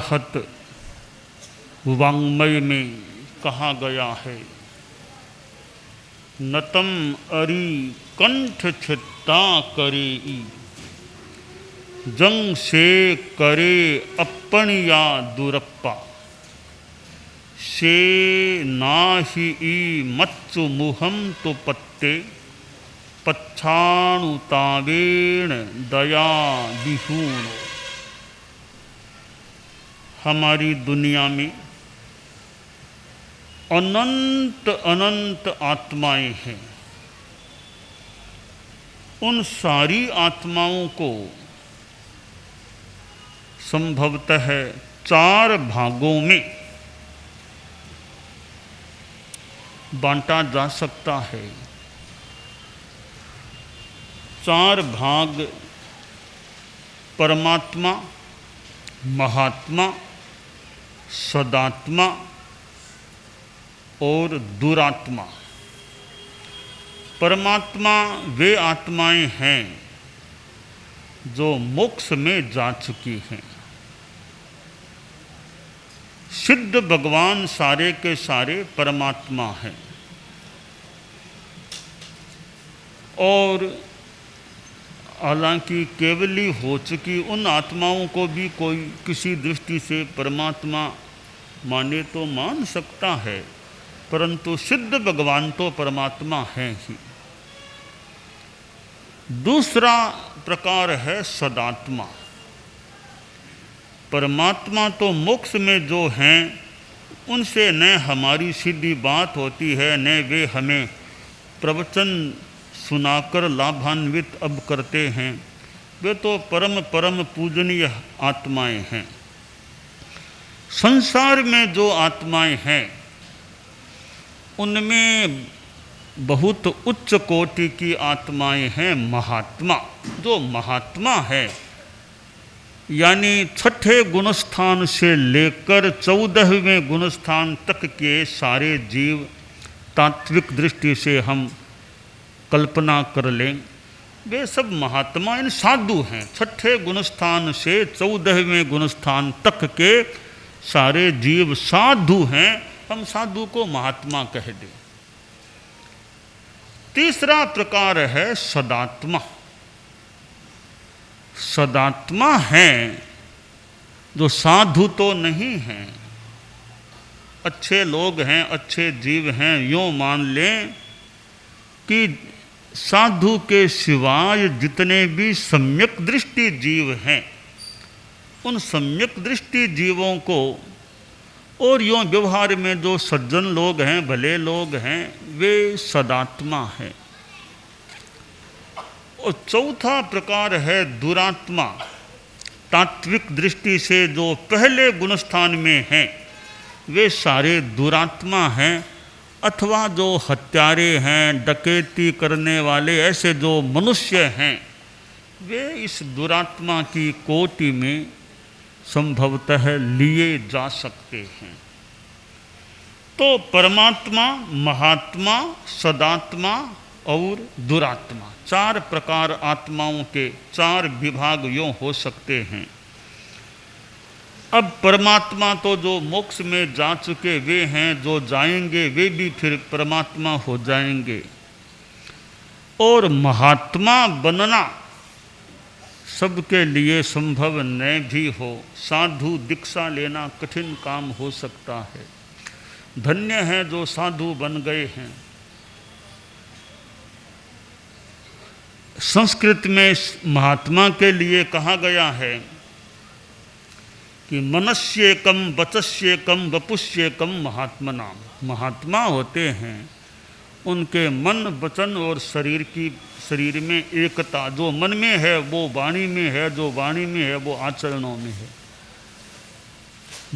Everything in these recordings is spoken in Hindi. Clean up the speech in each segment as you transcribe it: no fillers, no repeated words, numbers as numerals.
बृहत वाङ्मय में कहा गया है, नतम अरि कंठ छित्ता करे, जंग से करे अपनिया दुरप्पा, से नाहि मत्सु मुहम तो पत्ते, पच्छाणुतावेण दया विहूणो। हमारी दुनिया में अनंत अनंत आत्माएं हैं। उन सारी आत्माओं को संभवतः 4 भागों में बांटा जा सकता है। 4 भाग परमात्मा, महात्मा, सदात्मा और दुरात्मा। परमात्मा वे आत्माएं हैं जो मोक्ष में जा चुकी हैं। सिद्ध भगवान सारे के सारे परमात्मा हैं और हालांकि केवली हो चुकी उन आत्माओं को भी कोई किसी दृष्टि से परमात्मा माने तो मान सकता है, परंतु सिद्ध भगवान तो परमात्मा हैं ही। दूसरा प्रकार है सदात्मा। परमात्मा तो मोक्ष में जो हैं उनसे न हमारी सीधी बात होती है, न वे हमें प्रवचन सुनाकर लाभान्वित अब करते हैं। वे तो परम परम पूजनीय आत्माएं हैं। संसार में जो आत्माएं हैं उनमें बहुत उच्च कोटि की आत्माएं हैं महात्मा। जो महात्मा है यानी 6ठे गुणस्थान से लेकर 14वें गुणस्थान तक के सारे जीव तात्विक दृष्टि से हम कल्पना कर लें, वे सब महात्मा इन साधु हैं। 6ठे गुणस्थान से 14वें गुणस्थान तक के सारे जीव साधु हैं। हम साधु को महात्मा कह दें। तीसरा प्रकार है सदात्मा। सदात्मा हैं जो साधु तो नहीं हैं, अच्छे लोग हैं, अच्छे जीव हैं। यूँ मान लें कि साधु के सिवाय जितने भी सम्यक दृष्टि जीव हैं उन सम्यक दृष्टि जीवों को और यूँ व्यवहार में जो सज्जन लोग हैं, भले लोग हैं, वे सदात्मा हैं। और चौथा प्रकार है दुरात्मा। तात्विक दृष्टि से जो पहले गुणस्थान में हैं वे सारे दुरात्मा हैं, अथवा जो हत्यारे हैं, डकैती करने वाले ऐसे जो मनुष्य हैं वे इस दुरात्मा की कोटि में संभवतः लिए जा सकते हैं। तो परमात्मा, महात्मा, सदात्मा और दुरात्मा 4 प्रकार आत्माओं के 4 विभाग यूँ हो सकते हैं। अब परमात्मा तो जो मोक्ष में जा चुके वे हैं, जो जाएंगे वे भी फिर परमात्मा हो जाएंगे। और महात्मा बनना सबके लिए संभव न भी हो। साधु दीक्षा लेना कठिन काम हो सकता है। धन्य हैं जो साधु बन गए हैं। संस्कृत में महात्मा के लिए कहा गया है कि मनस्येकम वचस्येकम वपुष्येकम महात्मनाम। महात्मा होते हैं उनके मन, वचन और शरीर में एकता। जो मन में है वो वाणी में है, जो वाणी में है वो आचरणों में है।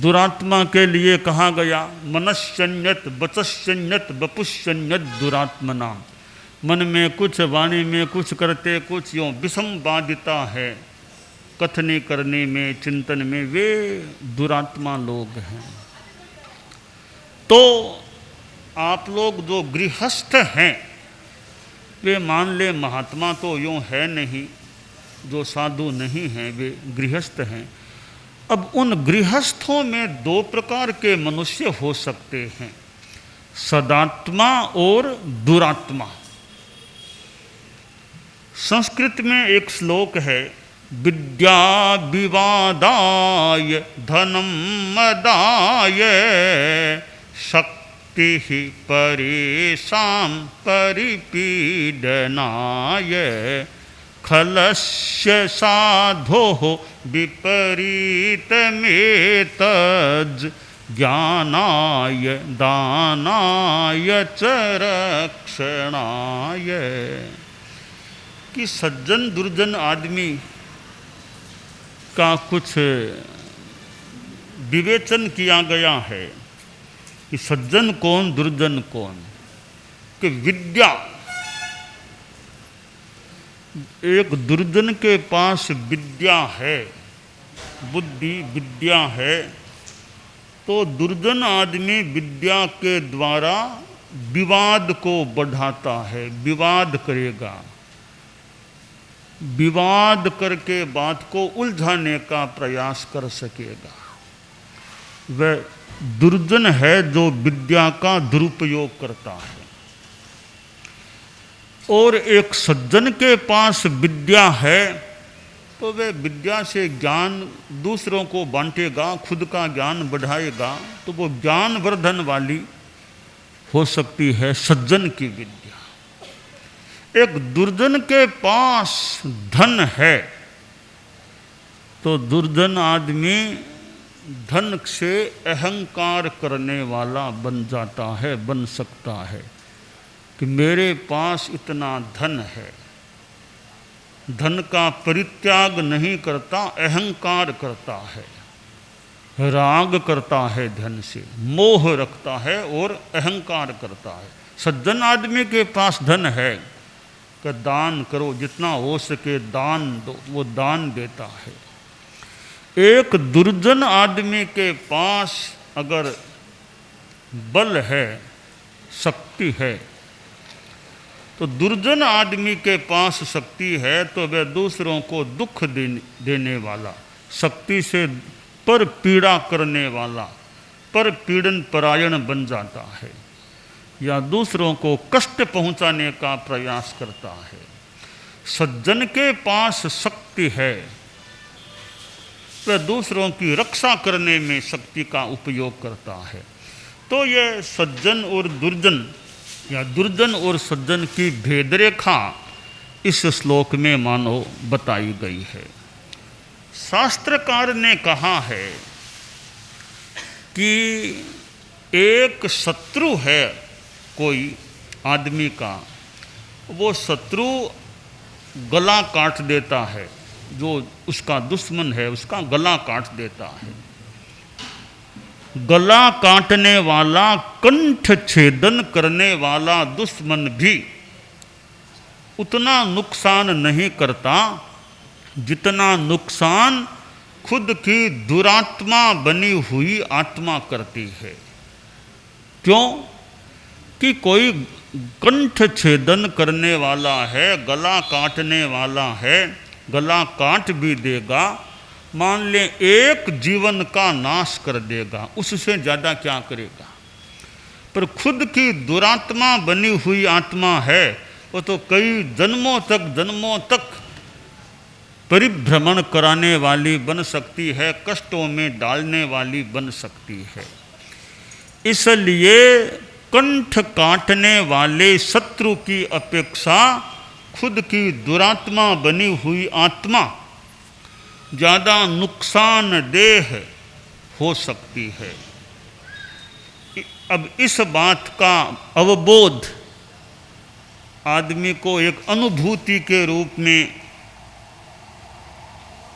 दुरात्मा के लिए कहा गया मनस्यन्यत वचस्यन्यत वपुष्यन्यत दुरात्मनाम। मन में कुछ, वाणी में कुछ करते कुछ, यूँ विषम बाधिता है कथनी करने में, चिंतन में, वे दुरात्मा लोग हैं। तो आप लोग जो गृहस्थ हैं वे मान ले महात्मा तो यूँ है नहीं, जो साधु नहीं हैं वे गृहस्थ हैं। अब उन गृहस्थों में दो प्रकार के मनुष्य हो सकते हैं, सदात्मा और दुरात्मा। संस्कृत में एक श्लोक है, विद्या विवादाय धनम मदाय शक्ति परेषां परिपीडनाय खलस्य साधोः विपरीतमेतद् ज्ञानाय दानाय च रक्षणाय। कि सज्जन दुर्जन आदमी का कुछ विवेचन किया गया है कि सज्जन कौन दुर्जन कौन। कि विद्या, एक दुर्जन के पास विद्या है, बुद्धि विद्या है, तो दुर्जन आदमी विद्या के द्वारा विवाद को बढ़ाता है, विवाद करेगा, विवाद करके बात को उलझाने का प्रयास कर सकेगा। वह दुर्जन है जो विद्या का दुरुपयोग करता है। और एक सज्जन के पास विद्या है तो वह विद्या से ज्ञान दूसरों को बांटेगा, खुद का ज्ञान बढ़ाएगा, तो वो ज्ञान वर्धन वाली हो सकती है सज्जन की विद्या। एक दुर्जन के पास धन है तो दुर्जन आदमी धन से अहंकार करने वाला बन जाता है, बन सकता है कि मेरे पास इतना धन है। धन का परित्याग नहीं करता, अहंकार करता है, राग करता है, धन से मोह रखता है और अहंकार करता है। सज्जन आदमी के पास धन है कि दान करो, जितना हो सके दान दो, वो दान देता है। एक दुर्जन आदमी के पास अगर बल है, शक्ति है, तो दुर्जन आदमी के पास शक्ति है तो वह दूसरों को दुख देने वाला, शक्ति से पर पीड़ा करने वाला, पर पीड़न परायण बन जाता है या दूसरों को कष्ट पहुंचाने का प्रयास करता है। सज्जन के पास शक्ति है, वह दूसरों की रक्षा करने में शक्ति का उपयोग करता है। तो यह सज्जन और दुर्जन या दुर्जन और सज्जन की भेदरेखा इस श्लोक में मानो बताई गई है। शास्त्रकार ने कहा है कि एक शत्रु है कोई आदमी का, वो शत्रु गला काट देता है, जो उसका दुश्मन है उसका गला काट देता है। गला काटने वाला, कंठ छेदन करने वाला दुश्मन भी उतना नुकसान नहीं करता जितना नुकसान खुद की दुरात्मा बनी हुई आत्मा करती है। क्यों? कि कोई कंठ छेदन करने वाला है, गला काटने वाला है, गला काट भी देगा, मान ले एक जीवन का नाश कर देगा, उससे ज़्यादा क्या करेगा। पर खुद की दुरात्मा बनी हुई आत्मा है, वो तो कई जन्मों तक परिभ्रमण कराने वाली बन सकती है, कष्टों में डालने वाली बन सकती है। इसलिए कंठ काटने वाले शत्रु की अपेक्षा खुद की दुरात्मा बनी हुई आत्मा ज़्यादा नुकसानदेह हो सकती है। अब इस बात का अवबोध आदमी को एक अनुभूति के रूप में,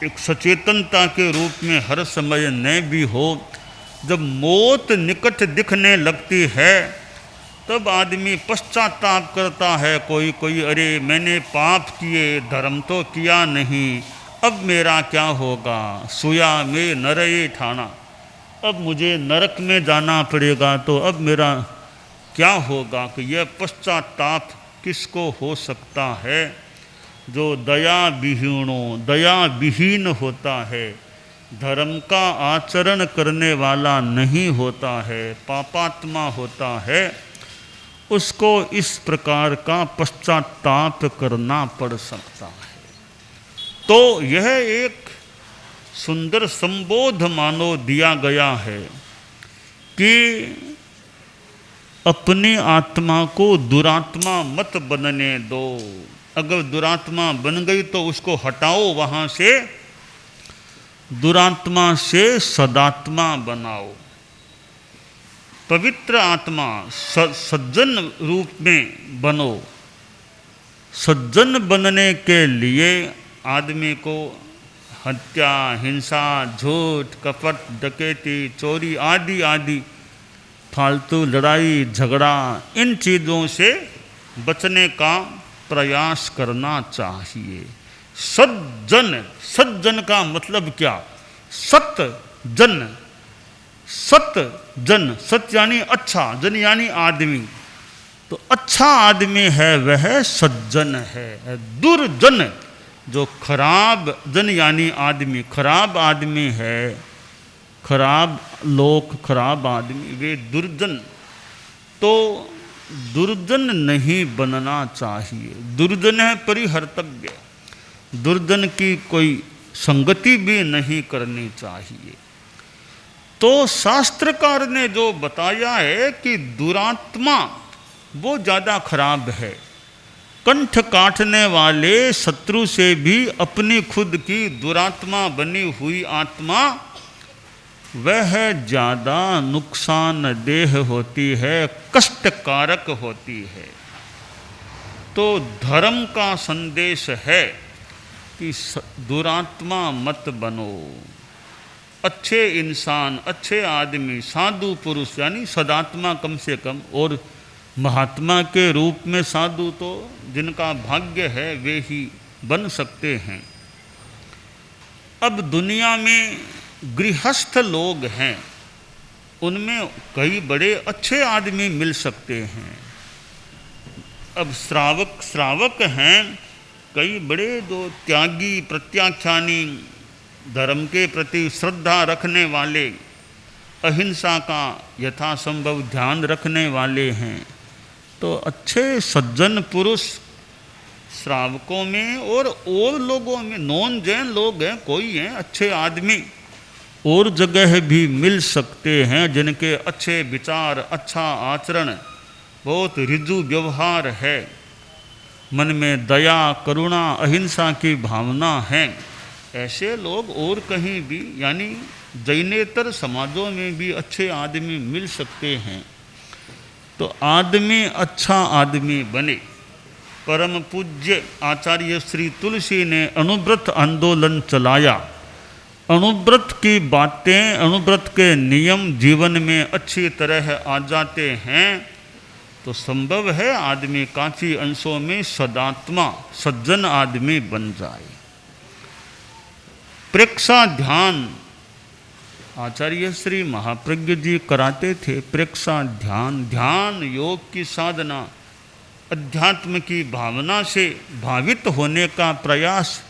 एक सचेतनता के रूप में हर समय न भी हो, जब मौत निकट दिखने लगती है तब आदमी पश्चाताप करता है। कोई अरे मैंने पाप किए, धर्म तो किया नहीं, अब मेरा क्या होगा, सोया में नरये ठाना, अब मुझे नरक में जाना पड़ेगा, तो अब मेरा क्या होगा। कि यह पश्चाताप किसको हो सकता है? जो दया विहीन होता है, धर्म का आचरण करने वाला नहीं होता है, पापात्मा होता है, उसको इस प्रकार का पश्चाताप करना पड़ सकता है। तो यह एक सुंदर संबोध मानो दिया गया है कि अपनी आत्मा को दुरात्मा मत बनने दो। अगर दुरात्मा बन गई तो उसको हटाओ वहाँ से, दुरात्मा से सदात्मा बनाओ। पवित्र आत्मा सज्जन रूप में बनो। सज्जन बनने के लिए आदमी को हत्या, हिंसा, झूठ, कपट, डकैती, चोरी आदि आदि फालतू लड़ाई झगड़ा, इन चीज़ों से बचने का प्रयास करना चाहिए। सज्जन, सज्जन का मतलब क्या? सत जन, सत जन, सत यानी अच्छा, जन यानी आदमी। तो अच्छा आदमी है वह सज्जन है। दुर्जन, जो खराब जन यानी आदमी, खराब आदमी है, खराब लोग, खराब आदमी, वे दुर्जन। तो दुर्जन नहीं बनना चाहिए। दुर्जन है परिहर्तव्य, दुर्जन की कोई संगति भी नहीं करनी चाहिए। तो शास्त्रकार ने जो बताया है कि दुरात्मा वो ज़्यादा खराब है। कंठ काटने वाले शत्रु से भी अपनी खुद की दुरात्मा बनी हुई आत्मा वह ज़्यादा नुकसानदेह होती है, कष्टकारक होती है। तो धर्म का संदेश है कि दुरात्मा मत बनो। अच्छे इंसान, अच्छे आदमी, साधु पुरुष यानी सदात्मा कम से कम, और महात्मा के रूप में साधु तो जिनका भाग्य है वे ही बन सकते हैं। अब दुनिया में गृहस्थ लोग हैं, उनमें कई बड़े अच्छे आदमी मिल सकते हैं। अब श्रावक हैं, कई बड़े जो त्यागी, प्रत्याख्यानी, धर्म के प्रति श्रद्धा रखने वाले, अहिंसा का यथासंभव ध्यान रखने वाले हैं। तो अच्छे सज्जन पुरुष श्रावकों में और लोगों में, नॉन जैन लोग हैं, कोई हैं अच्छे आदमी और जगह भी मिल सकते हैं, जिनके अच्छे विचार, अच्छा आचरण, बहुत ऋजु व्यवहार है, मन में दया, करुणा, अहिंसा की भावना है। ऐसे लोग और कहीं भी यानी जैनेतर समाजों में भी अच्छे आदमी मिल सकते हैं। तो आदमी अच्छा आदमी बने। परम पूज्य आचार्य श्री तुलसी ने अणुव्रत आंदोलन चलाया। अणुव्रत की बातें, अणुव्रत के नियम जीवन में अच्छी तरह आ जाते हैं तो संभव है आदमी काफ़ी अंशों में सदात्मा, सज्जन आदमी बन जाए। प्रेक्षा ध्यान आचार्य श्री महाप्रज्ञ जी कराते थे। प्रेक्षा ध्यान, ध्यान योग की साधना, अध्यात्म की भावना से भावित होने का प्रयास,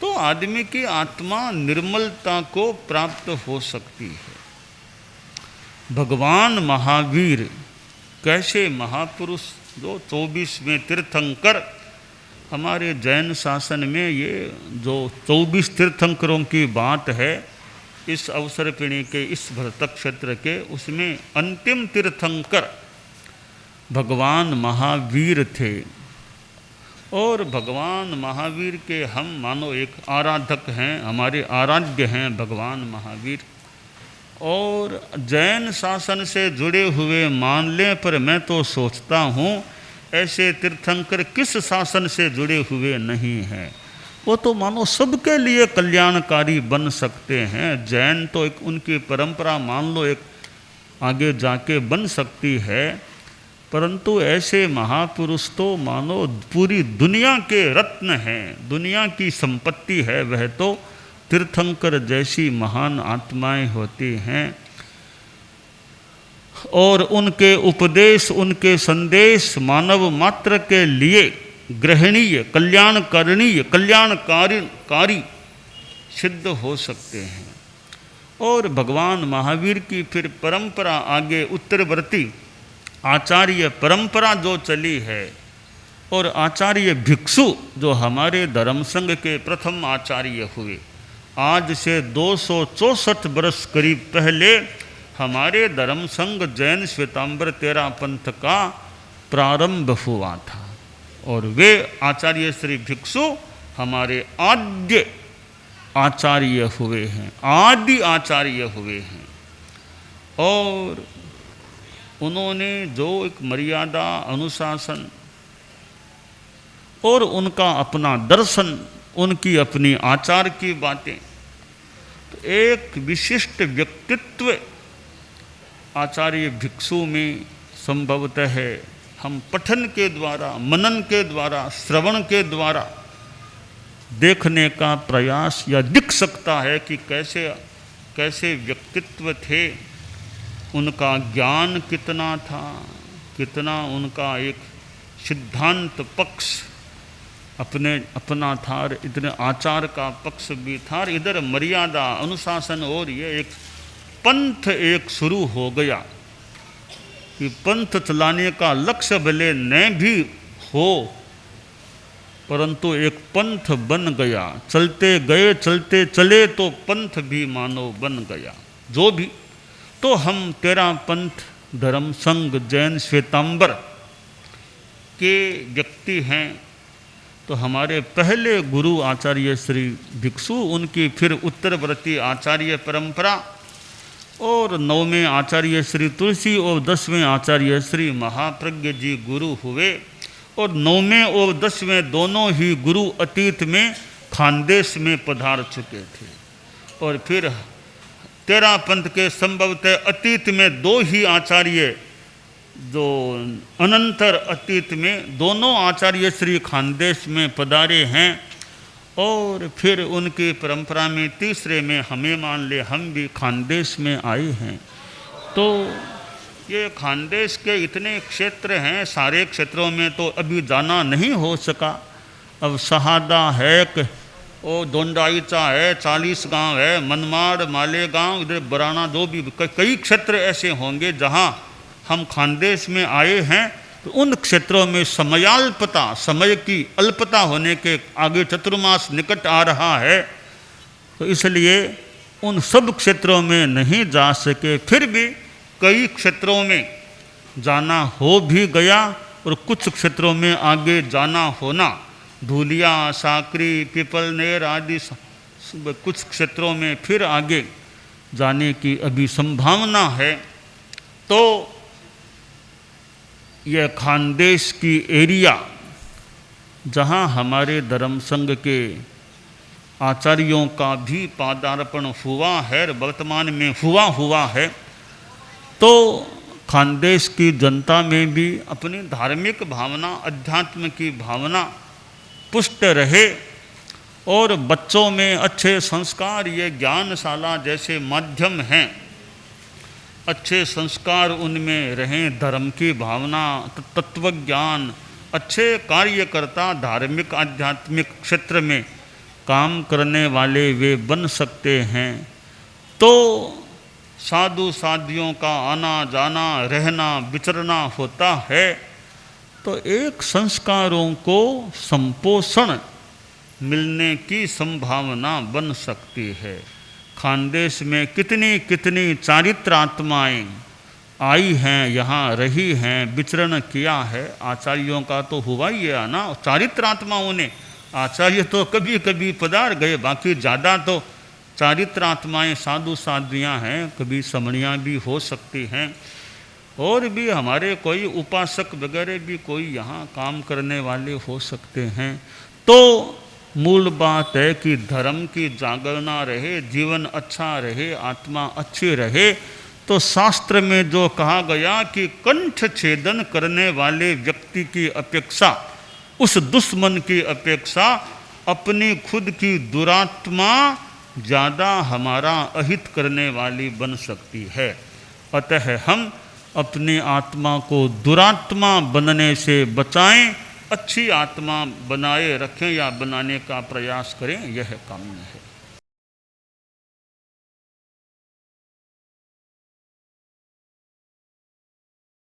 तो आदमी की आत्मा निर्मलता को प्राप्त हो सकती है। भगवान महावीर कैसे महापुरुष, जो 24वें तीर्थंकर, हमारे जैन शासन में ये जो 24 तीर्थंकरों की बात है, इस अवसर पिणी के इस भरतक क्षेत्र के, उसमें अंतिम तीर्थंकर भगवान महावीर थे। और भगवान महावीर के हम मानो एक आराधक हैं, हमारे आराध्य हैं भगवान महावीर। और जैन शासन से जुड़े हुए मान लें, पर मैं तो सोचता हूँ ऐसे तीर्थंकर किस शासन से जुड़े हुए नहीं हैं। वो तो मानो सबके लिए कल्याणकारी बन सकते हैं। जैन तो एक उनकी परंपरा मान लो एक आगे जाके बन सकती है, परंतु ऐसे महापुरुष तो मानो पूरी दुनिया के रत्न हैं, दुनिया की संपत्ति है। वह तो तीर्थंकर जैसी महान आत्माएं होती हैं। और उनके उपदेश, उनके संदेश मानव मात्र के लिए ग्रहणीय, कल्याणकारी सिद्ध हो सकते हैं। और भगवान महावीर की फिर परंपरा आगे उत्तरवर्ती आचार्य परंपरा जो चली है, और आचार्य भिक्षु जो हमारे धर्म संघ के प्रथम आचार्य हुए, आज से 264 वर्ष करीब पहले हमारे धर्म संघ जैन श्वेतांबर तेरा पंथ का प्रारंभ हुआ था। और वे आचार्य श्री भिक्षु हमारे आद्य आचार्य हुए हैं, आदि आचार्य हुए हैं। और उन्होंने जो एक मर्यादा, अनुशासन और उनका अपना दर्शन, उनकी अपनी आचार की बातें, तो एक विशिष्ट व्यक्तित्व आचार्य भिक्षु में संभवतः हम पठन के द्वारा, मनन के द्वारा, श्रवण के द्वारा देखने का प्रयास या दिख सकता है कि कैसे कैसे व्यक्तित्व थे, उनका ज्ञान कितना था, कितना उनका एक सिद्धांत पक्ष अपना था, इतने आचार का पक्ष भी था, इधर मर्यादा, अनुशासन, और ये एक पंथ एक शुरू हो गया कि पंथ चलाने का लक्ष्य भले न भी हो, परंतु एक पंथ बन गया। चलते गए चलते चले तो पंथ भी मानो बन गया। जो भी, तो हम तेरा पंथ धर्म संघ जैन श्वेतांबर के व्यक्ति हैं। तो हमारे पहले गुरु आचार्य श्री भिक्षु, उनकी फिर उत्तरवर्ती आचार्य परंपरा, और 9वें आचार्य श्री तुलसी और 10वें आचार्य श्री महाप्रज्ञ जी गुरु हुए। और 9वें और 10वें दोनों ही गुरु अतीत में खानदेश में पधार चुके थे। और फिर तेरा पंथ के संभवतः अतीत में 2 ही आचार्य, जो अनंतर अतीत में दोनों आचार्य श्री खानदेश में पधारे हैं। और फिर उनकी परंपरा में तीसरे में हमें मान ले, हम भी खानदेश में आए हैं। तो ये खानदेश के इतने क्षेत्र हैं, सारे क्षेत्रों में तो अभी जाना नहीं हो सका। अब शहादा है, और दोंडाईचा है, 40 गांव है, मनमाड़, मालेगांव, इधर बराना, जो भी कई क्षेत्र ऐसे होंगे जहां हम खानदेश में आए हैं। तो उन क्षेत्रों में समयाल्पता, समय की अल्पता होने के आगे चतुर्मास निकट आ रहा है, तो इसलिए उन सब क्षेत्रों में नहीं जा सके। फिर भी कई क्षेत्रों में जाना हो भी गया, और कुछ क्षेत्रों में आगे जाना होना, धूलिया, साकरी, पिपलनेर आदि कुछ क्षेत्रों में फिर आगे जाने की अभी संभावना है। तो यह खानदेश की एरिया, जहाँ हमारे धर्म संघ के आचार्यों का भी पादार्पण हुआ है, वर्तमान में हुआ है, तो खानदेश की जनता में भी अपनी धार्मिक भावना, अध्यात्म की भावना पुष्ट रहे, और बच्चों में अच्छे संस्कार, ये ज्ञानशाला जैसे माध्यम हैं, अच्छे संस्कार उनमें रहें, धर्म की भावना, तत्व ज्ञान, अच्छे कार्यकर्ता धार्मिक आध्यात्मिक क्षेत्र में काम करने वाले वे बन सकते हैं। तो साधु साधियों का आना जाना, रहना, विचरना होता है। तो एक संस्कारों को संपोषण मिलने की संभावना बन सकती है। खानदेश में कितनी कितनी चारित्रात्माएं आई हैं, यहाँ रही हैं, विचरण किया है। आचार्यों का तो हुआ ही है ना, चारित्रात्माओं ने, आचार्य तो कभी कभी पधार गए, बाकी ज़्यादा तो चारित्रात्माएं साधु साध्वियाँ हैं, कभी समणियाँ भी हो सकती हैं, और भी हमारे कोई उपासक वगैरह भी कोई यहाँ काम करने वाले हो सकते हैं। तो मूल बात है कि धर्म की जागरणा रहे, जीवन अच्छा रहे, आत्मा अच्छी रहे। तो शास्त्र में जो कहा गया कि कंठ छेदन करने वाले व्यक्ति की अपेक्षा, उस दुश्मन की अपेक्षा अपनी खुद की दुरात्मा ज़्यादा हमारा अहित करने वाली बन सकती है। अतः हम अपनी आत्मा को दुरात्मा बनने से बचाएं, अच्छी आत्मा बनाए रखें या बनाने का प्रयास करें, यह कामना है।